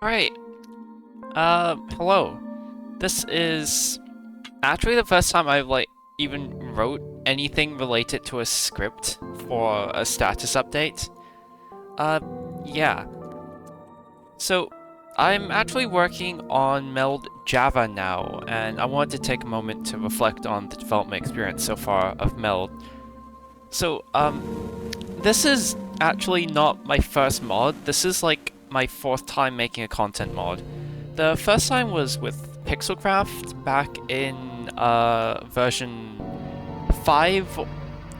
Alright, hello. This is actually the first time I've, even wrote anything related to a script for a status update. Uh, yeah. So, I'm actually working on Meld Java now, and I wanted to take a moment to reflect on the development experience so far of Meld. So, this is actually not my first mod. This is, my fourth time making a content mod. The first time was with Pixelcraft back in version 5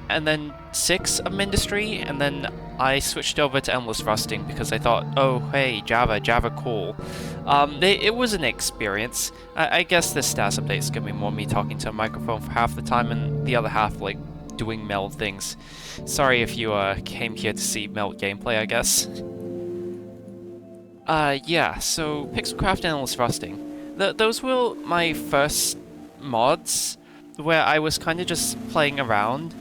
and then 6 of Mindustry, and then I switched over to Endless Rusting because I thought, oh hey, Java cool. It was an experience. I guess this status update is gonna be more me talking to a microphone for half the time and the other half doing Meld things. Sorry if you came here to see Meld gameplay, I guess. Yeah, so Pixelcraft and Endless Rusting. Those were my first mods, where I was kind of just playing around,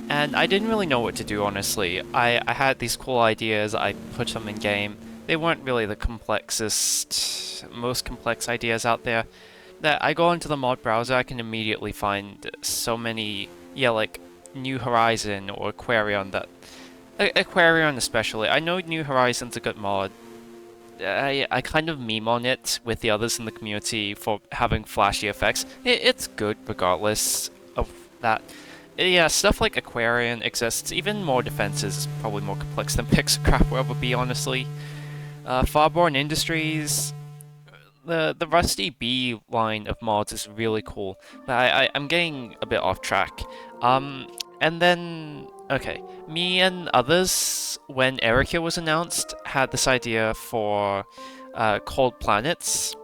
and I didn't really know what to do, honestly. I had these cool ideas, I put them in game. They weren't really the most complex ideas out there. That I go into the mod browser, I can immediately find so many, New Horizon or Aquarion Aquarion especially. I know New Horizon's a good mod. I kind of meme on it with the others in the community for having flashy effects. It's good regardless of that. Yeah, stuff like Aquarion exists. Even more defenses is probably more complex than Pixelcraft will ever be, honestly. Farborn Industries, the Rusty B line of mods is really cool. But I'm getting a bit off track. And then, okay, me and others, when Erica was announced, had this idea for cold planets.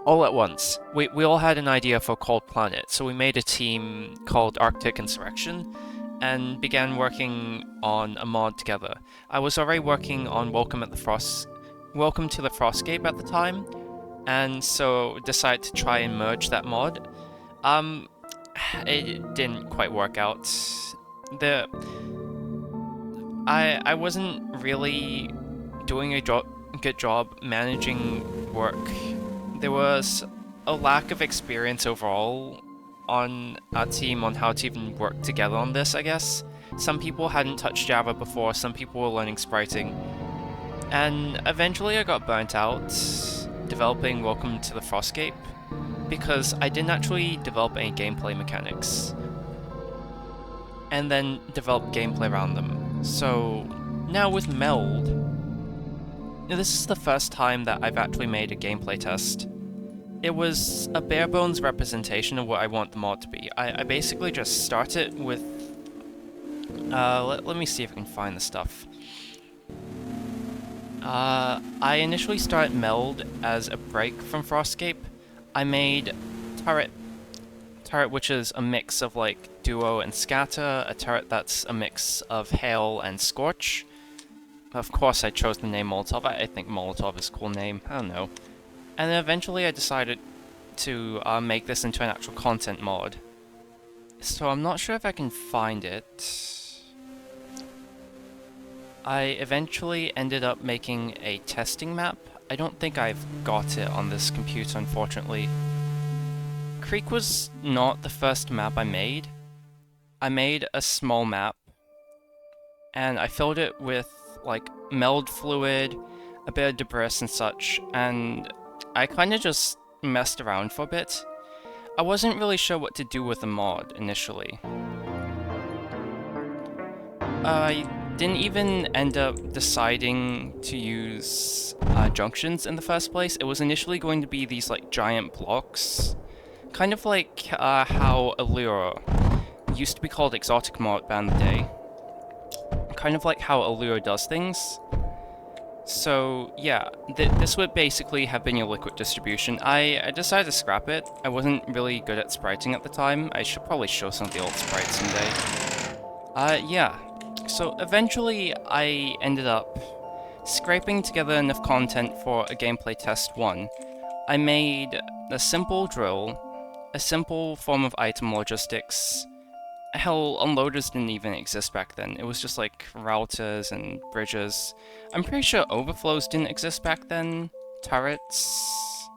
All at once. We all had an idea for cold planet, so we made a team called Arctic Insurrection and began working on a mod together. I was already working on Welcome to the Frostgate at the time, and so decided to try and merge that mod. It didn't quite work out. The I wasn't really doing a good job managing work. There was a lack of experience overall on our team on how to even work together on this, I guess. Some people hadn't touched Java before, some people were learning spriting. And eventually I got burnt out developing Welcome to the Frostgate because I didn't actually develop any gameplay mechanics and then develop gameplay around them. So now with Meld, this is the first time that I've actually made a gameplay test. It was a bare bones representation of what I want the mod to be. I basically just start it with... let me see if I can find the stuff. I initially started Meld as a break from Frostscape. I made Turret, which is a mix of Duo and Scatter, a turret that's a mix of Hail and Scorch. Of course I chose the name Molotov. I think Molotov is a cool name, I don't know. And then eventually I decided to make this into an actual content mod. So I'm not sure if I can find it. I eventually ended up making a testing map. I don't think I've got it on this computer, unfortunately. Creek was not the first map I made. I made a small map, and I filled it with, meld fluid, a bit of debris and such, and I kinda just messed around for a bit. I wasn't really sure what to do with the mod, initially. I didn't even end up deciding to use junctions in the first place. It was initially going to be these giant blocks, kind of like how Allure used to be called Exotic Mod back in the day. Kind of like how Allure does things. So yeah, this would basically have been your liquid distribution. I decided to scrap it. I wasn't really good at spriting at the time. I should probably show some of the old sprites someday. Yeah. So eventually I ended up scraping together enough content for a gameplay test 1. I made a simple drill, a simple form of item logistics, hell, unloaders didn't even exist back then. It was just like routers and bridges. I'm pretty sure overflows didn't exist back then. Turrets.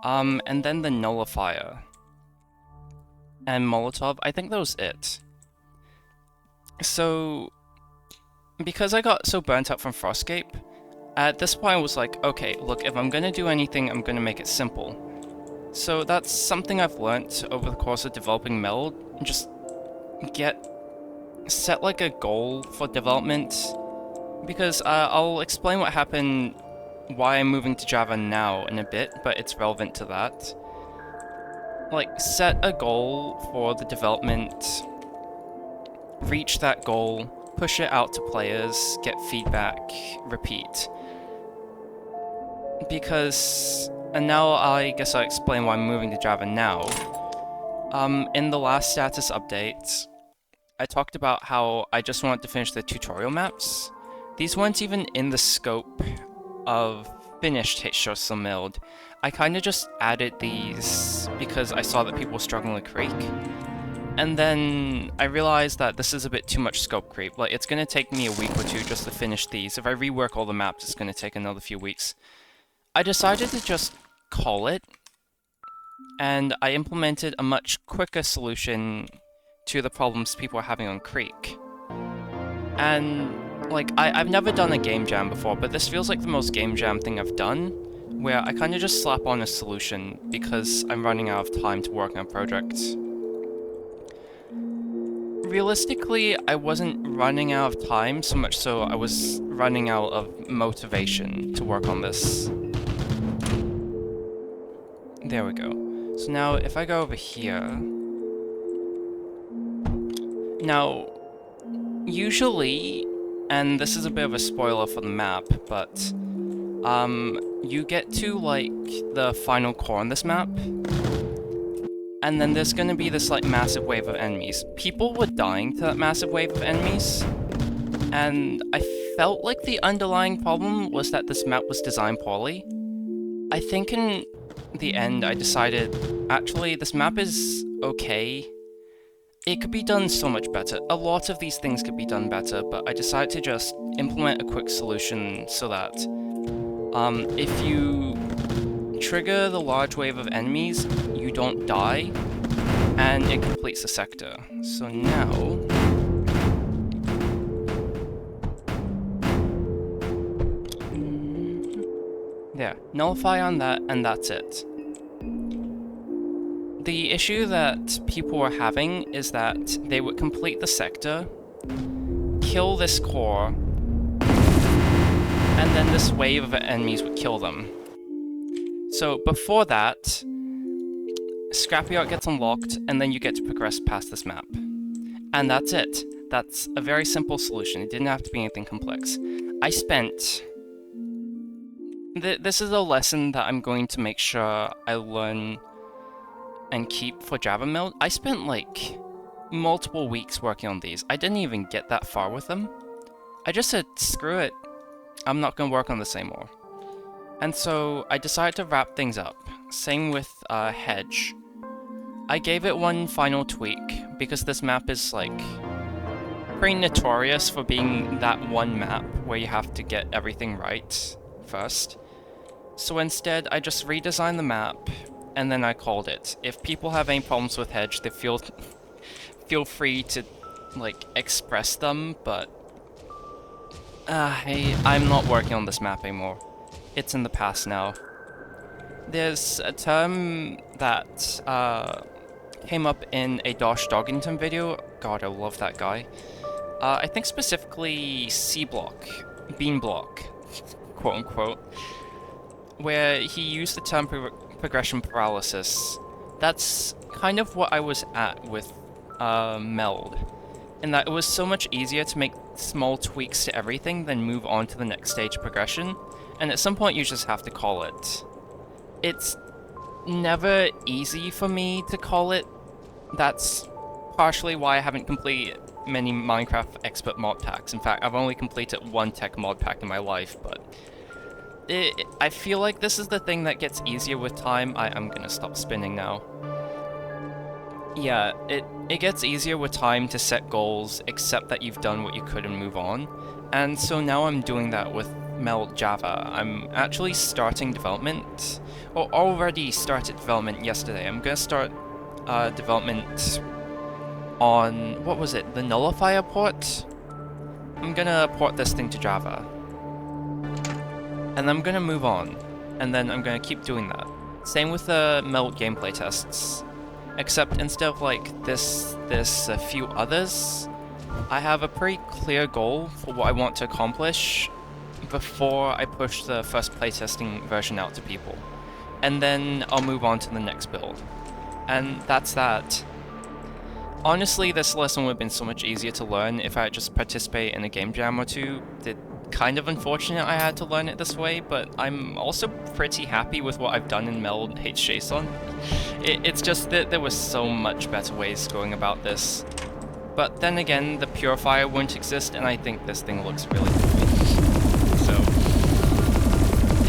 And then the nullifier. And Molotov, I think that was it. So, because I got so burnt out from Frostcape, at this point I was like, okay, look, if I'm gonna do anything, I'm gonna make it simple. So that's something I've learnt over the course of developing Meld. Just set like a goal for development, because I'll explain what happened, why I'm moving to Java now in a bit, but it's relevant to that. Like, set a goal for the development, reach that goal, push it out to players, get feedback, repeat. Because, and now I guess I'll explain why I'm moving to Java now. In the last status update, I talked about how I just wanted to finish the tutorial maps. These weren't even in the scope of finished hgfhkjfghkfhjfv Meld. I kinda just added these because I saw that people were struggling with Creek. And then I realized that this is a bit too much scope creep. Like, it's gonna take me a week or two just to finish these. If I rework all the maps, it's gonna take another few weeks. I decided to just call it, and I implemented a much quicker solution to the problems people are having on Creek. And, like, I've never done a game jam before, but this feels like the most game jam thing I've done, where I kinda just slap on a solution because I'm running out of time to work on a project. Realistically, I wasn't running out of time, so much so I was running out of motivation to work on this. There we go. So now, if I go over here... Now, usually, and this is a bit of a spoiler for the map, but you get to, like, the final core on this map, and then there's gonna be this, like, massive wave of enemies. People were dying to that massive wave of enemies, and I felt like the underlying problem was that this map was designed poorly. I think in the end I decided, actually, this map is okay. It could be done so much better. A lot of these things could be done better, but I decided to just implement a quick solution so that if you trigger the large wave of enemies, you don't die, and it completes the sector. So now... There, nullify on that, and that's it. The issue that people were having is that they would complete the sector, kill this core, and then this wave of enemies would kill them. So before that, Scrapyard gets unlocked, and then you get to progress past this map. And that's it. That's a very simple solution. It didn't have to be anything complex. I spent... This is a lesson that I'm going to make sure I learn and keep for Java Meld. I spent like multiple weeks working on these. I didn't even get that far with them. I just said, screw it, I'm not going to work on this anymore. And so I decided to wrap things up. Same with Hedge. I gave it one final tweak because this map is like pretty notorious for being that one map where you have to get everything right first. So instead, I just redesigned the map, and then I called it. If people have any problems with Hedge, they feel free to, like, express them, but... hey, I'm not working on this map anymore. It's in the past now. There's a term that, came up in a Dosh Doggington video. God, I love that guy. I think specifically C-block, bean block, quote-unquote, where he used the term progression paralysis. That's kind of what I was at with Meld, in that it was so much easier to make small tweaks to everything than move on to the next stage of progression, and at some point you just have to call it. It's never easy for me to call it. That's partially why I haven't completed many Minecraft expert mod packs. In fact, I've only completed one tech mod pack in my life, but I feel like this is the thing that gets easier with time. I'm gonna stop spinning now. Yeah, it gets easier with time to set goals, accept that you've done what you could and move on. And so now I'm doing that with Meld Java. I'm actually starting development, or already started development yesterday. I'm gonna start development on, what was it, the nullifier port? I'm gonna port this thing to Java. And I'm gonna move on. And then I'm gonna keep doing that. Same with the Meld gameplay tests. Except instead of like this a few others, I have a pretty clear goal for what I want to accomplish before I push the first playtesting version out to people. And then I'll move on to the next build. And that's that. Honestly, this lesson would have been so much easier to learn if I had just participated in a game jam or two. It's kind of unfortunate I had to learn it this way, but I'm also pretty happy with what I've done in Meld hgfhkjfghkfhjfv. It's just that there was so much better ways going about this. But then again, the purifier wouldn't exist, and I think this thing looks really cool. So,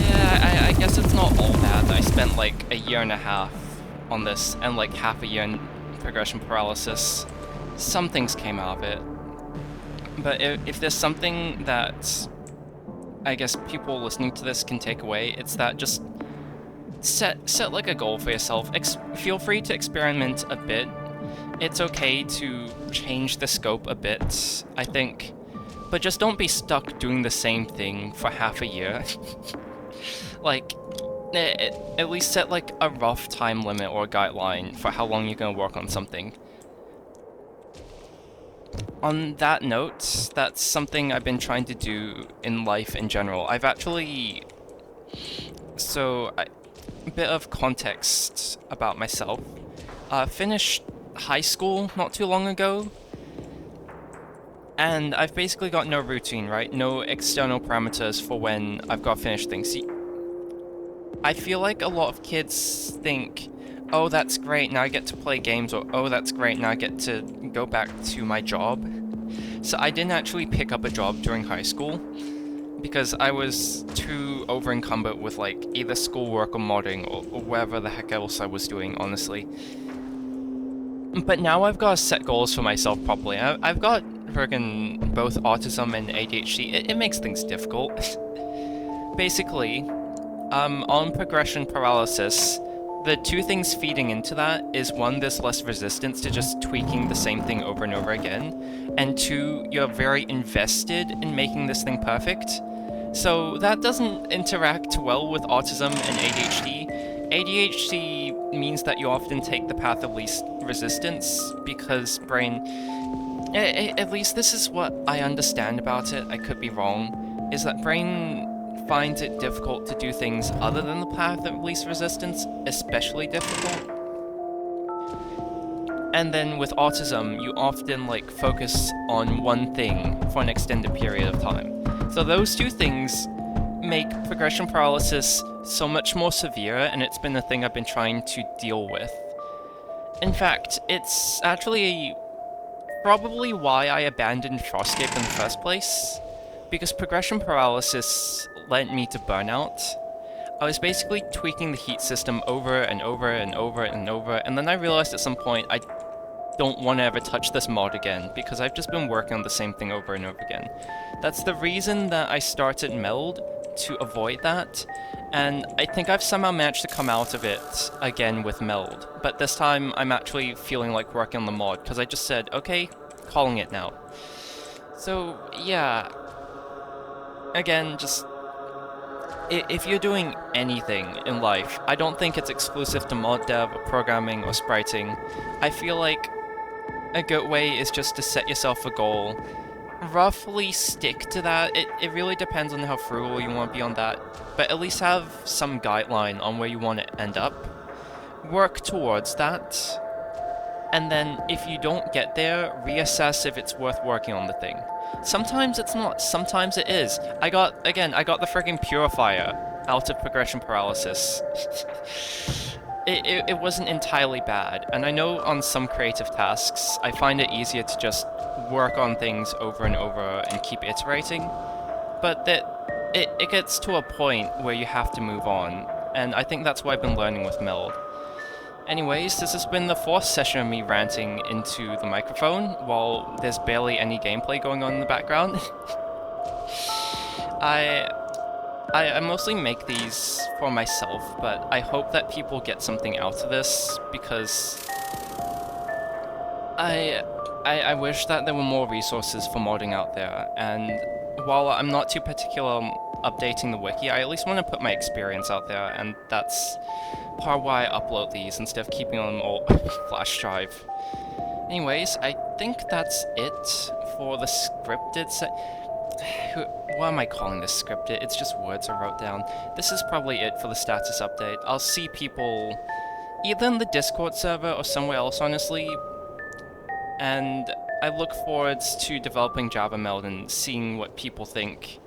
yeah, I guess it's not all bad. I spent like a year and a half on this, and like half a year in progression paralysis. Some things came out of it. But if there's something that I guess people listening to this can take away, it's that just set like a goal for yourself. Feel free to experiment a bit. It's okay to change the scope a bit, I think. But just don't be stuck doing the same thing for half a year. Like, at least set like a rough time limit or a guideline for how long you're gonna work on something. On that note, that's something I've been trying to do in life in general. I've actually... a bit of context about myself. Finished high school not too long ago, and I've basically got no routine, right? No external parameters for when I've got to finish things. See, I feel like a lot of kids think, oh, that's great, now I get to play games, or oh, that's great, now I get to go back to my job. So I didn't actually pick up a job during high school, because I was too over-encumbered with like either schoolwork or modding, or whatever the heck else I was doing, honestly. But now I've got to set goals for myself properly. I've got friggin' both autism and ADHD. It makes things difficult. Basically, on progression paralysis, the two things feeding into that is one, there's less resistance to just tweaking the same thing over and over again, and two, you're very invested in making this thing perfect. So that doesn't interact well with autism and ADHD. ADHD means that you often take the path of least resistance because brain... At least this is what I understand about it, I could be wrong, is that brain finds it difficult to do things other than the path of least resistance, especially difficult. And then with autism, you often like focus on one thing for an extended period of time. So those two things make progression paralysis so much more severe, and it's been a thing I've been trying to deal with. In fact, it's actually probably why I abandoned Frostscape in the first place, because progression paralysis led me to burnout. I was basically tweaking the heat system over and over and over and over, and then I realized at some point I don't want to ever touch this mod again, because I've just been working on the same thing over and over again. That's the reason that I started Meld, to avoid that, and I think I've somehow managed to come out of it again with Meld, but this time I'm actually feeling like working on the mod, because I just said, okay, calling it now. So, yeah. Again, just... if you're doing anything in life, I don't think it's exclusive to mod dev, or programming, or spriting. I feel like a good way is just to set yourself a goal, roughly stick to that. It really depends on how frugal you want to be on that, but at least have some guideline on where you want to end up. Work towards that, and then if you don't get there, reassess if it's worth working on the thing. Sometimes it's not, sometimes it is. I got the friggin' purifier out of progression paralysis. It wasn't entirely bad, and I know on some creative tasks, I find it easier to just work on things over and over and keep iterating, but that it gets to a point where you have to move on, and I think that's what I've been learning with Meld. Anyways, this has been the fourth session of me ranting into the microphone while there's barely any gameplay going on in the background. I mostly make these for myself, but I hope that people get something out of this because I wish that there were more resources for modding out there, and while I'm not too particular on updating the wiki, I at least want to put my experience out there, and that's part of why I upload these instead of keeping them all flash drive. Anyways, I think that's it for the scripted what am I calling this scripted? It's just words I wrote down. This is probably it for the status update. I'll see people either in the Discord server or somewhere else, honestly, and I look forward to developing Java Meld and seeing what people think.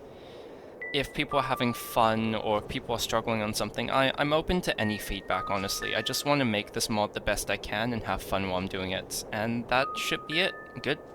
If people are having fun or if people are struggling on something, I'm open to any feedback, honestly. I just want to make this mod the best I can and have fun while I'm doing it. And that should be it. Goodbye.